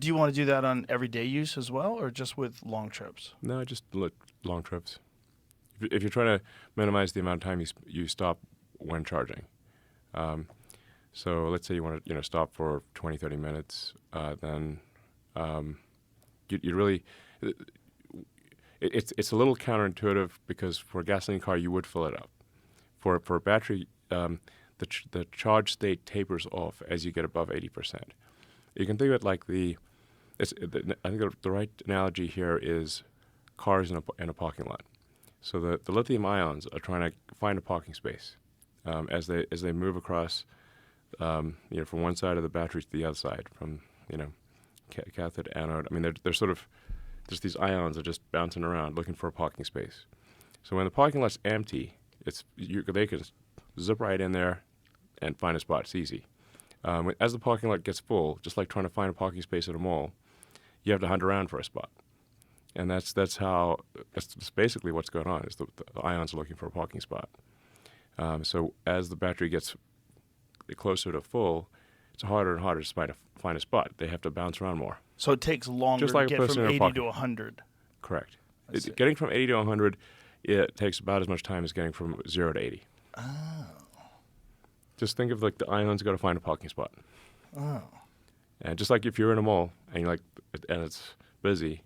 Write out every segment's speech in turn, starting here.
Do you want to do that on everyday use as well, or just with long trips? No, just long trips. If you're trying to minimize the amount of time you stop when charging. So let's say you want to stop for 20, 30 minutes, then you really it's a little counterintuitive because for a gasoline car you would fill it up. For a battery, the charge state tapers off as you get above 80%. You can think of it like I think the right analogy here is cars in a parking lot. So the lithium ions are trying to find a parking space as they move across, from one side of the battery to the other side, from cathode to anode. I mean, they're sort of just these ions are just bouncing around looking for a parking space. So when the parking lot's empty, they can zip right in there and find a spot. It's easy. As the parking lot gets full, just like trying to find a parking space at a mall, you have to hunt around for a spot. And that's basically what's going on, is the ions are looking for a parking spot. So as the battery gets closer to full, it's harder and harder to find a spot. They have to bounce around more. So it takes longer Just like to a get person from in a 80 pocket. to 100. Correct. I see. Getting from 80 to 100, it takes about as much time as getting from 0 to 80. Oh. Just think of like the ions got to find a parking spot. Oh. And just like if you're in a mall and it's busy,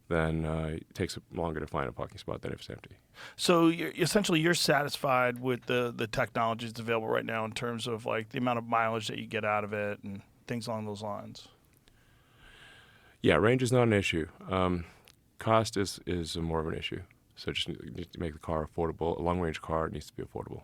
then it takes longer to find a parking spot than if it's empty. So you're satisfied with the technologies available right now in terms of like the amount of mileage that you get out of it and things along those lines? Yeah, range is not an issue. Cost is more of an issue. So just need to make the car affordable. A long-range car needs to be affordable.